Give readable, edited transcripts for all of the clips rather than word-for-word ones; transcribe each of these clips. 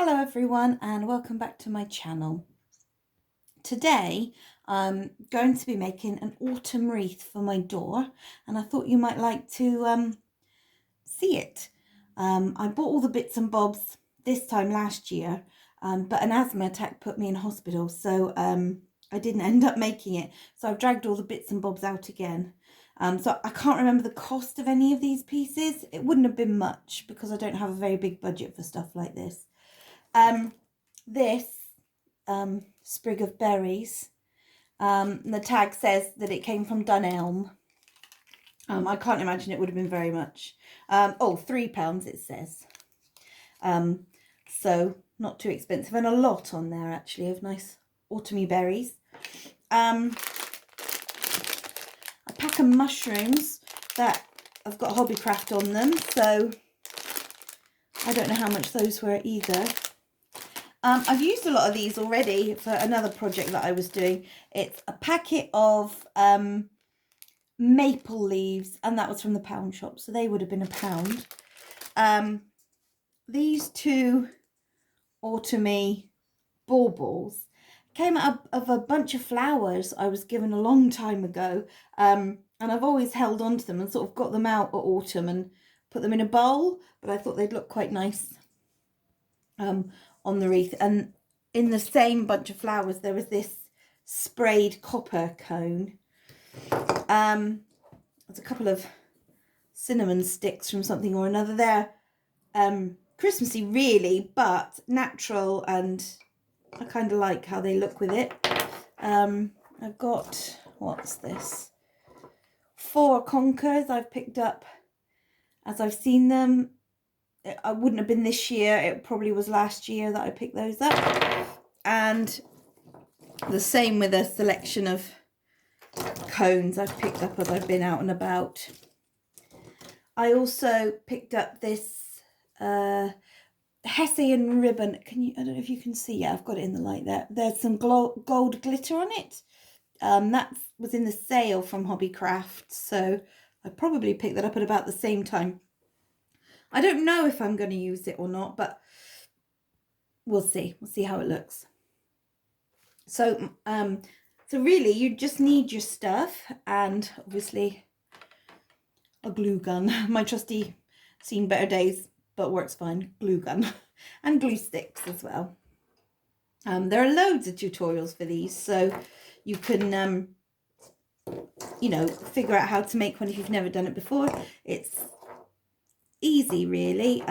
Hello everyone and welcome back to my channel. Today I'm going to be making an autumn wreath for my door and I thought you might like to see it. I bought all the bits and bobs this time last year, but an asthma attack put me in hospital, so I didn't end up making it. So I've dragged all the bits and bobs out again. So I can't remember the cost of any of these pieces. It wouldn't have been much because I don't have a very big budget for stuff like this. This sprig of berries, the tag says that it came from Dunelm. I can't imagine it would have been very much. Oh, £3 it says. So not too expensive, and a lot on there actually of nice autumny berries. A pack of mushrooms that have got Hobbycraft on them, so I don't know how much those were either. I've used a lot of these already for another project that I was doing. It's a packet of maple leaves, and that was from the pound shop, so they would have been £1. These two autumny baubles came out of a bunch of flowers I was given a long time ago, and I've always held on to them and sort of got them out at autumn and put them in a bowl, but I thought they'd look quite nice on the wreath. And in the same bunch of flowers there was this sprayed copper cone. There's a couple of cinnamon sticks from something or another. They're Christmassy really, but natural, and I kind of like how they look with it. I've got, what's this, 4 conkers I've picked up as I've seen them. I wouldn't have been this year, it probably was last year that I picked those up. And the same with a selection of cones I've picked up as I've been out and about. I also picked up this Hessian ribbon. I don't know if you can see. Yeah, I've got it in the light there. There's some gold glitter on it. That was in the sale from Hobbycraft, so I probably picked that up at about the same time. I don't know if I'm going to use it or not, but we'll see. We'll see how it looks. So, so really, you just need your stuff and obviously a glue gun. My trusty, seen better days, but works fine, glue gun, and glue sticks as well. There are loads of tutorials for these, so you can, you know, figure out how to make one if you've never done it before. It's easy, really.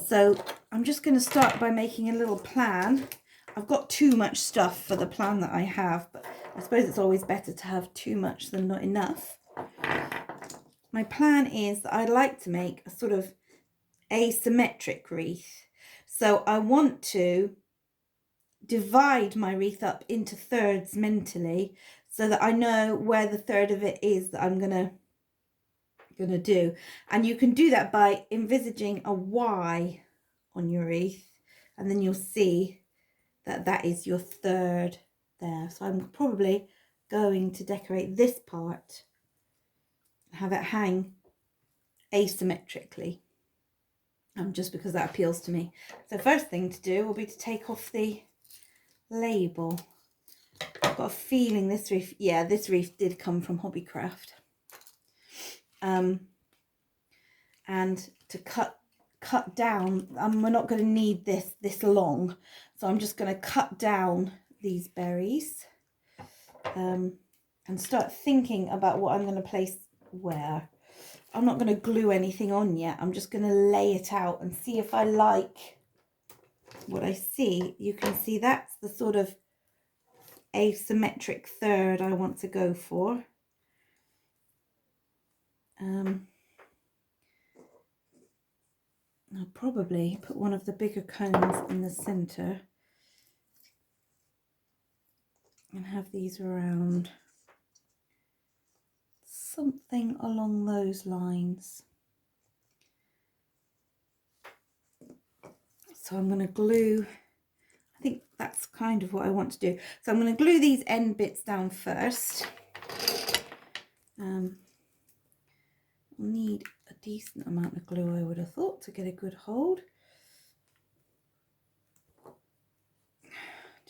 So I'm just going to start by making a little plan. I've got too much stuff for the plan that I have, but I suppose it's always better to have too much than not enough. My plan is that I'd like to make a sort of asymmetric wreath. So I want to divide my wreath up into thirds mentally so that I know where the third of it is that I'm gonna do. And you can do that by envisaging a Y on your wreath, and then you'll see that that is your third there. So I'm probably going to decorate this part, have it hang asymmetrically, just because that appeals to me. So first thing to do will be to take off the label. I've got a feeling this wreath, yeah, this wreath did come from Hobbycraft. And to cut down, we're not going to need this long, so I'm just going to cut down these berries and start thinking about what I'm going to place where. I'm not going to glue anything on yet. I'm just going to lay it out and see if I like what I see. You can see that's the sort of asymmetric third I want to go for. I'll probably put one of the bigger cones in the center and have these around, something along those lines. So I'm going to glue, I think that's kind of what I want to do. So I'm going to glue these end bits down first. I'll need a decent amount of glue, I would have thought, to get a good hold.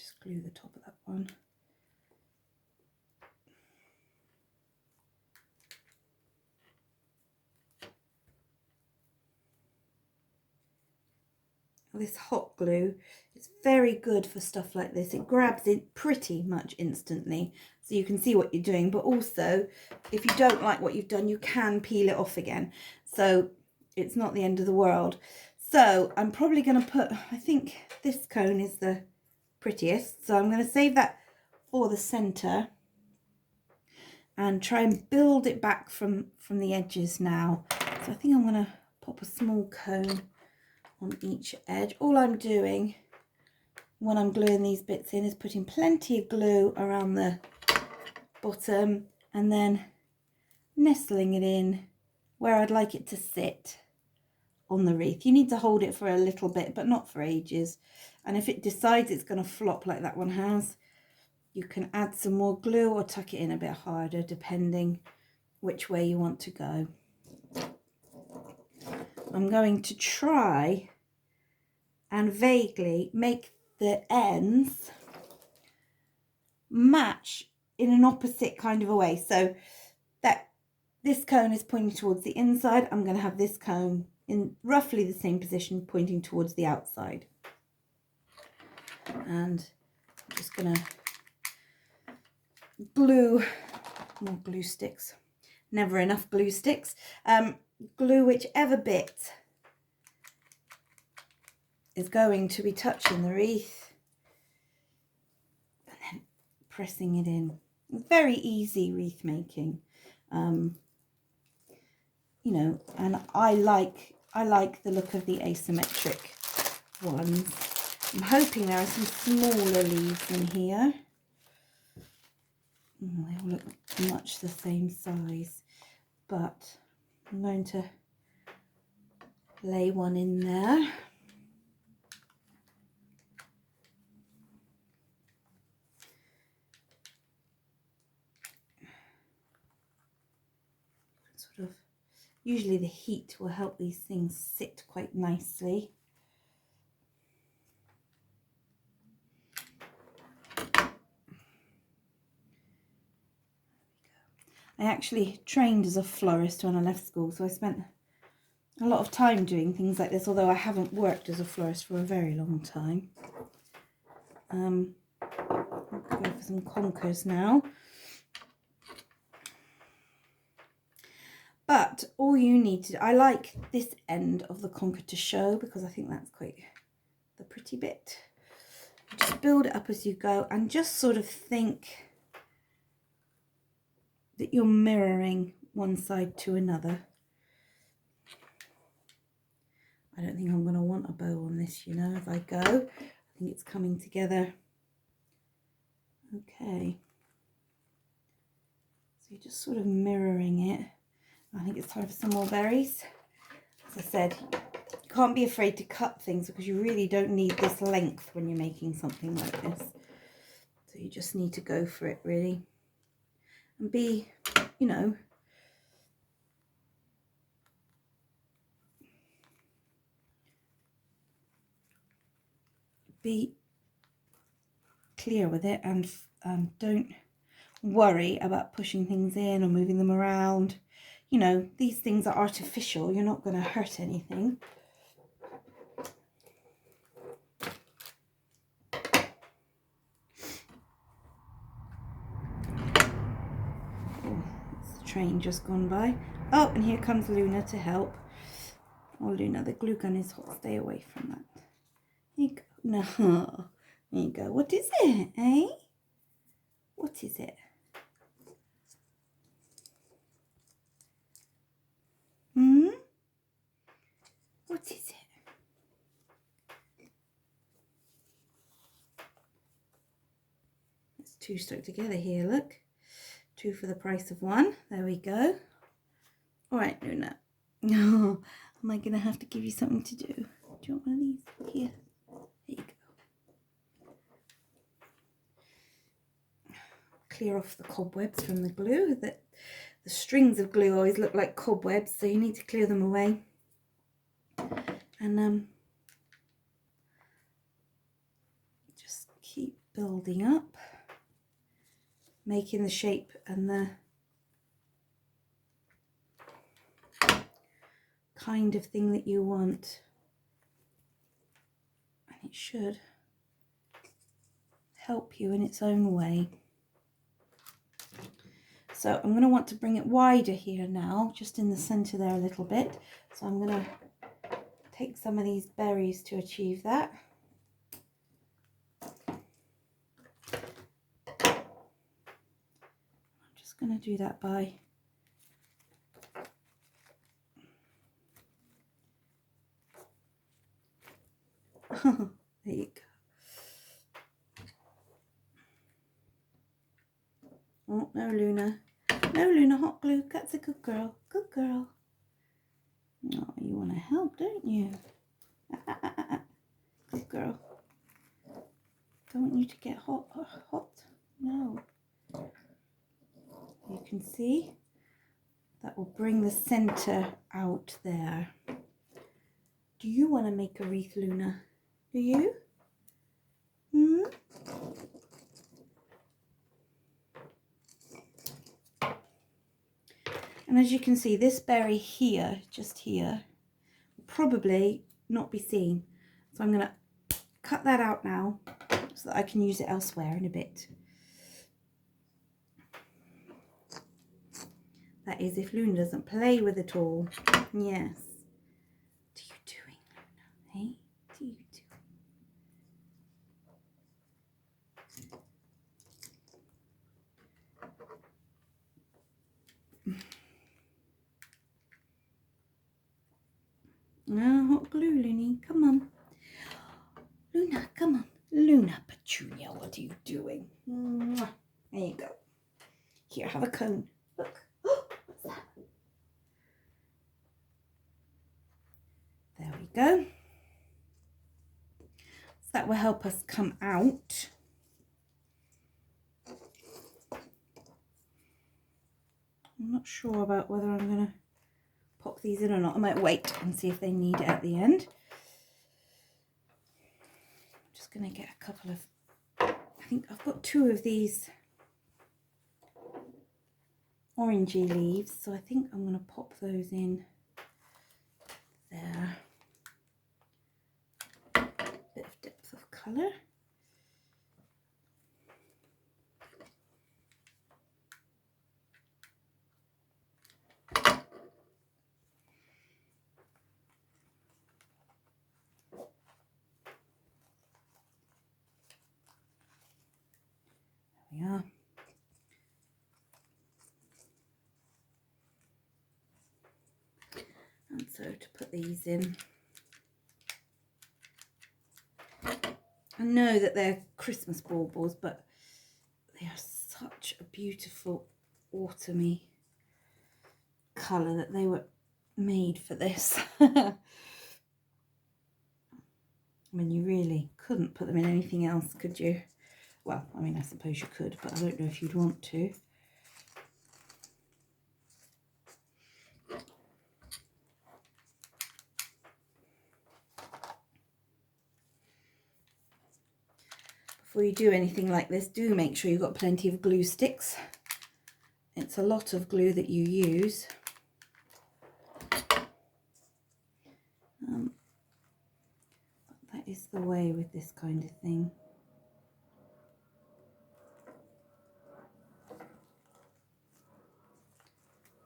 just glue the top of that one. This hot glue is very good for stuff like this. It grabs it pretty much instantly, so you can see what you're doing, but also if you don't like what you've done, you can peel it off again, so it's not the end of the world. So I'm probably going to put, I think this cone is the prettiest, so I'm going to save that for the center and try and build it back from the edges now. So I think I'm going to pop a small cone on each edge. All I'm doing when I'm gluing these bits in is putting plenty of glue around the bottom and then nestling it in where I'd like it to sit on the wreath. You need to hold it for a little bit, but not for ages. And if it decides it's going to flop like that one has, you can add some more glue or tuck it in a bit harder, depending which way you want to go. I'm going to try and vaguely make the ends match in an opposite kind of a way. So that this cone is pointing towards the inside, I'm going to have this cone in roughly the same position pointing towards the outside. And I'm just going to glue more glue sticks. Never enough glue sticks. Glue whichever bit is going to be touching the wreath and then pressing it in. Very easy wreath making, you know, and I like the look of the asymmetric ones. I'm hoping there are some smaller leaves in here. They all look much the same size, but I'm going to lay one in there. Sort of, usually the heat will help these things sit quite nicely. I actually trained as a florist when I left school, so I spent a lot of time doing things like this, although I haven't worked as a florist for a very long time. I'll go for some conkers now. But all you need to do, I like this end of the conker to show because I think that's quite the pretty bit. Just build it up as you go and just sort of think that you're mirroring one side to another. I don't think I'm going to want a bow on this, you know, as I go. I think it's coming together. Okay. So you're just sort of mirroring it. I think it's time for some more berries. As I said, you can't be afraid to cut things because you really don't need this length when you're making something like this. So you just need to go for it, really. And be, you know, be clear with it and don't worry about pushing things in or moving them around. You know, these things are artificial. You're not going to hurt anything. Oh, it's the train just gone by. Oh, and here comes Luna to help. Oh, Luna, the glue gun is hot. Stay away from that. Here you go. No. There you go. What is it, eh? What is it? What is it? There's two stuck together here, look. Two for the price of one. There we go. All right, Luna. No, am I going to have to give you something to do? Do you want one of these? Here. There you go. Clear off the cobwebs from the glue. The strings of glue always look like cobwebs, so you need to clear them away. And just keep building up, making the shape and the kind of thing that you want. And it should help you in its own way. So I'm going to want to bring it wider here now, just in the center there a little bit. So I'm going to take some of these berries to achieve that. I'm just going to do that by there you go. Oh, no, Luna. No, Luna, hot glue. That's a good girl. Good girl. Oh, you want to help, don't you? Good girl. Don't want you to get hot. No. You can see that will bring the center out there. Do you want to make a wreath, Luna? Do you? And as you can see, this berry here, just here, will probably not be seen. So I'm going to cut that out now so that I can use it elsewhere in a bit. That is if Luna doesn't play with it all. Yes. What are you doing, Luna? Hey? What are you doing? No, hot glue, Looney. Come on. Luna, come on. Luna Petunia, what are you doing? There you go. Here, have a cone. Look. What's that? There we go. So that will help us come out. I'm not sure about whether I'm going to pop these in or not. I might wait and see if they need it at the end. I'm just going to get a couple of, I think I've got 2 of these orangey leaves, so I think I'm going to pop those in there. Bit of depth of colour. There we are. And so to put these in, I know that they're Christmas baubles, but they are such a beautiful autumny colour that they were made for this. I mean, you really couldn't put them in anything else, could you? Well, I mean, I suppose you could, but I don't know if you'd want to. Before you do anything like this, do make sure you've got plenty of glue sticks. It's a lot of glue that you use. That is the way with this kind of thing.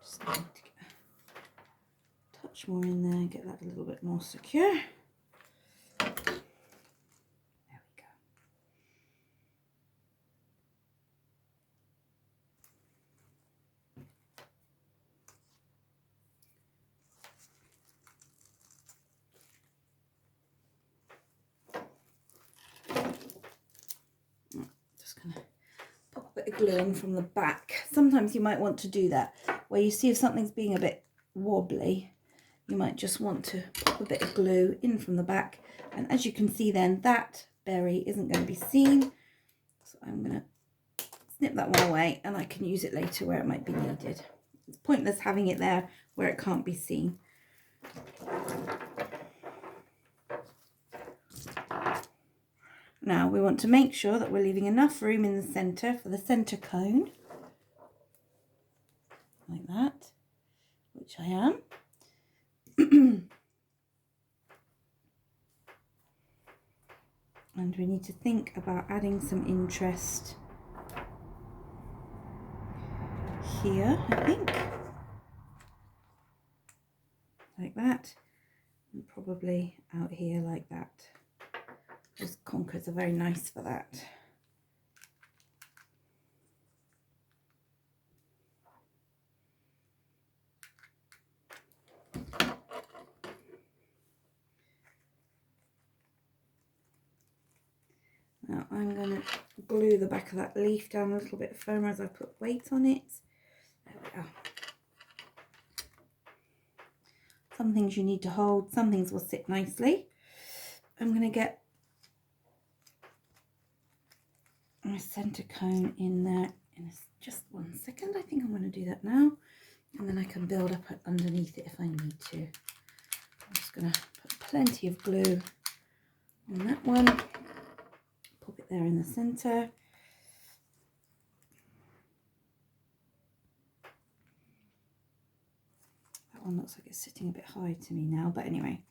Just need to get a touch more in there, get that a little bit more secure. Glue in from the back. Sometimes you might want to do that, where you see if something's being a bit wobbly, you might just want to pop a bit of glue in from the back, and as you can see then that berry isn't going to be seen, so I'm going to snip that one away and I can use it later where it might be needed. It's pointless having it there where it can't be seen. Now we want to make sure that we're leaving enough room in the centre for the centre cone, like that, which I am. And we need to think about adding some interest here, I think, like that, and probably out here like that. Those conkers are very nice for that. Now I'm going to glue the back of that leaf down a little bit firmer as I put weight on it. There we go. Some things you need to hold, some things will sit nicely. I'm going to get my centre cone in there in just 1 second. I think I'm going to do that now, and then I can build up underneath it if I need to. I'm just going to put plenty of glue on that one, pop it there in the centre. That one looks like it's sitting a bit high to me now, but anyway.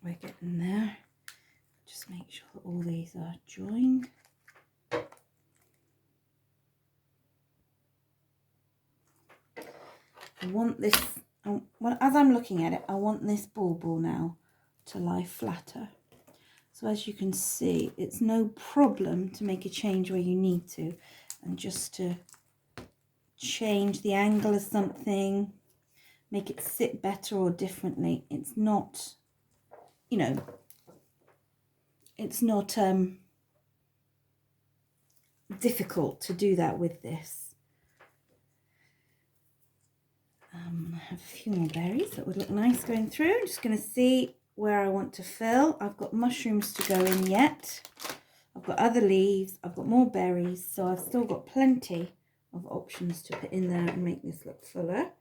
We're getting there. Just make sure that all these are joined. I want this, well, as I'm looking at it, I want this bauble now to lie flatter. So as you can see, it's no problem to make a change where you need to, and just to change the angle of something, make it sit better or differently. It's not, you know, it's not difficult to do that with this. I have a few more berries that would look nice going through. I'm just going to see where I want to fill. I've got mushrooms to go in yet. I've got other leaves. I've got more berries. So I've still got plenty of options to put in there and make this look fuller.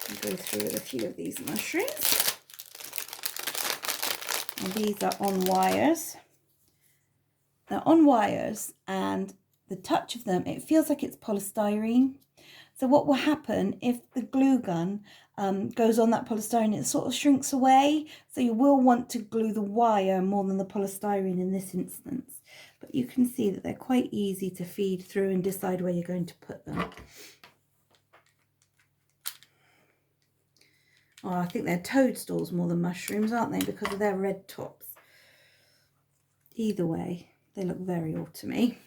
I'll go through with a few of these mushrooms. And these are on wires. They're on wires, and the touch of them, it feels like it's polystyrene. So what will happen if the glue gun goes on that polystyrene, it sort of shrinks away. So you will want to glue the wire more than the polystyrene in this instance. But you can see that they're quite easy to feed through and decide where you're going to put them. Oh, I think they're toadstools more than mushrooms, aren't they? Because of their red tops. Either way, they look very autumny.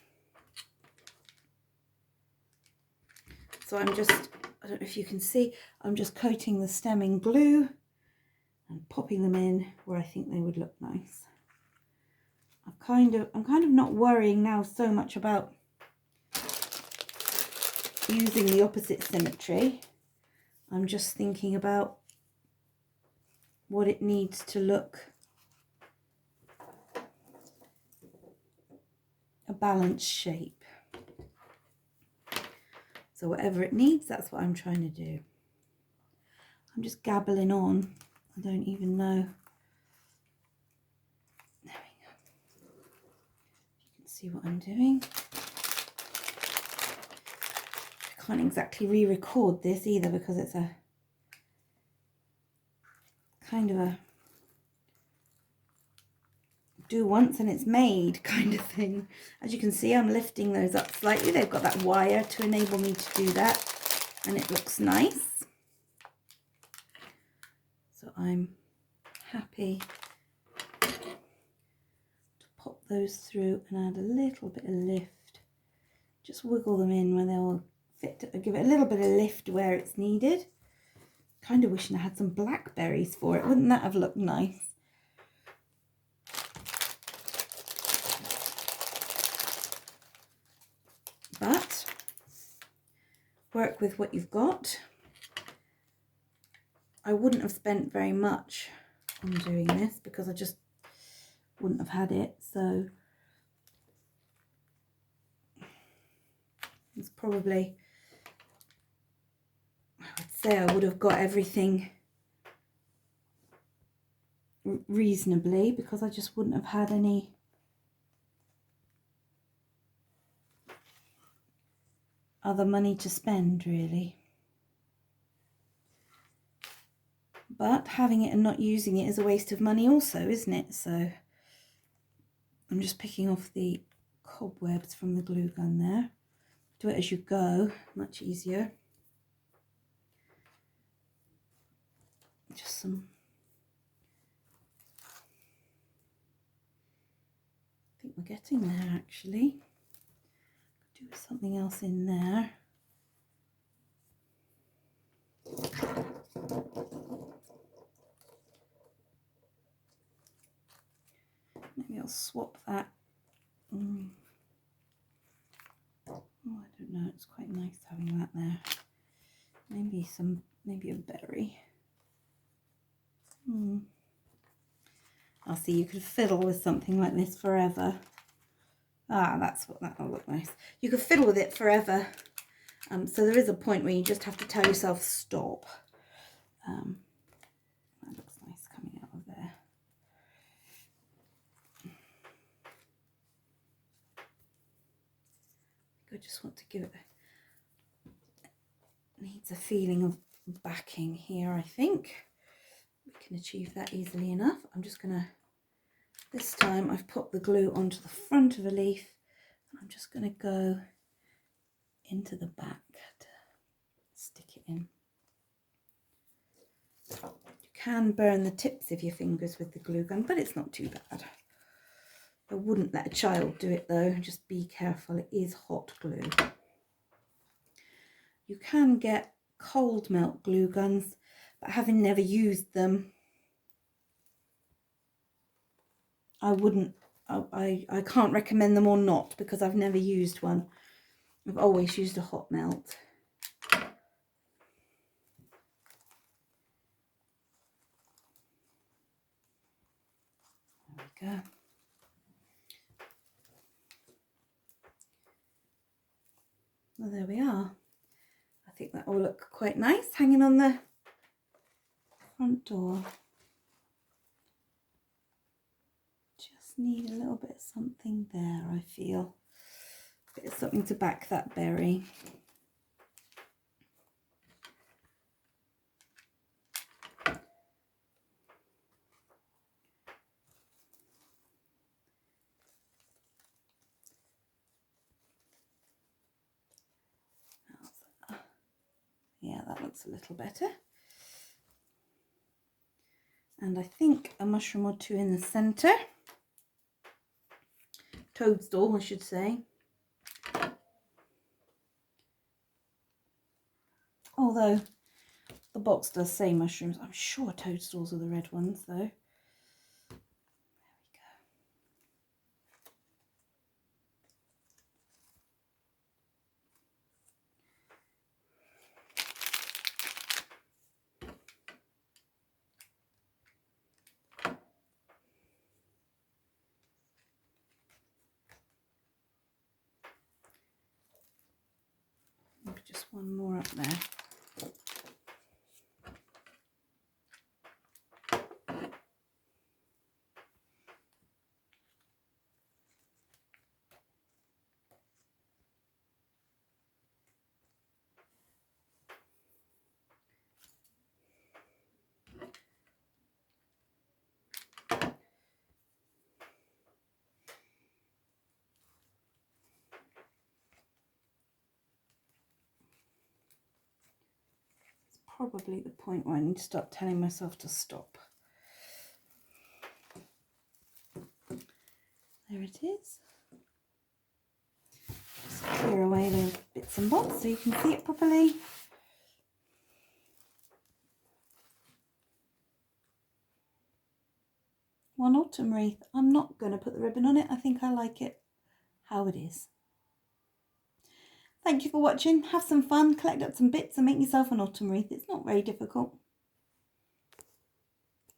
So I'm just, I don't know if you can see, I'm just coating the stem in glue and popping them in where I think they would look nice. I'm kind of not worrying now so much about using the opposite symmetry. I'm just thinking about what it needs to look a balanced shape. So whatever it needs, that's what I'm trying to do. I'm just gabbling on. I don't even know. There we go. You can see what I'm doing. I can't exactly re-record this either because it's a kind of a do once and it's made kind of thing. As you can see, I'm lifting those up slightly. They've got that wire to enable me to do that, and it looks nice. So I'm happy to pop those through and add a little bit of lift. Just wiggle them in where they'll fit, give it a little bit of lift where it's needed. Kind of wishing I had some blackberries for it. Wouldn't that have looked nice? But work with what you've got. I wouldn't have spent very much on doing this because I just wouldn't have had it. So it's probably, I would say I would have got everything reasonably, because I just wouldn't have had any other money to spend really. But having it and not using it is a waste of money also, isn't it? So I'm just picking off the cobwebs from the glue gun there. Do it as you go, much easier. Just some, I think we're getting there actually. Do something else in there. Maybe I'll swap that. Oh, I don't know, it's quite nice having that there. Maybe a berry. I'll see, you could fiddle with something like this forever. Ah, that'll look nice. You could fiddle with it forever. So there is a point where you just have to tell yourself stop. That looks nice coming out of there. I just want to give it, needs a feeling of backing here, I think. We can achieve that easily enough. I'm just gonna, this time I've put the glue onto the front of a leaf, and I'm just gonna go into the back to stick it in. You can burn the tips of your fingers with the glue gun, but it's not too bad. I wouldn't let a child do it though, just be careful, it is hot glue. You can get cold melt glue guns, but having never used them, I wouldn't, I can't recommend them or not, because I've never used one. I've always used a hot melt. There we go. Well, there we are. I think that will look quite nice hanging on the front door. Just need a little bit of something there, I feel. A bit of something to back that berry. Yeah, that looks a little better. And I think a mushroom or two in the centre. Toadstool, I should say. Although the box does say mushrooms. I'm sure toadstools are the red ones though. There we go. Just one more up there. Probably the point where I need to stop telling myself to stop. There it is. Just clear away those bits and bobs so you can see it properly. One autumn wreath. I'm not going to put the ribbon on it. I think I like it how it is. Thank you for watching. Have some fun, collect up some bits and make yourself an autumn wreath. It's not very difficult.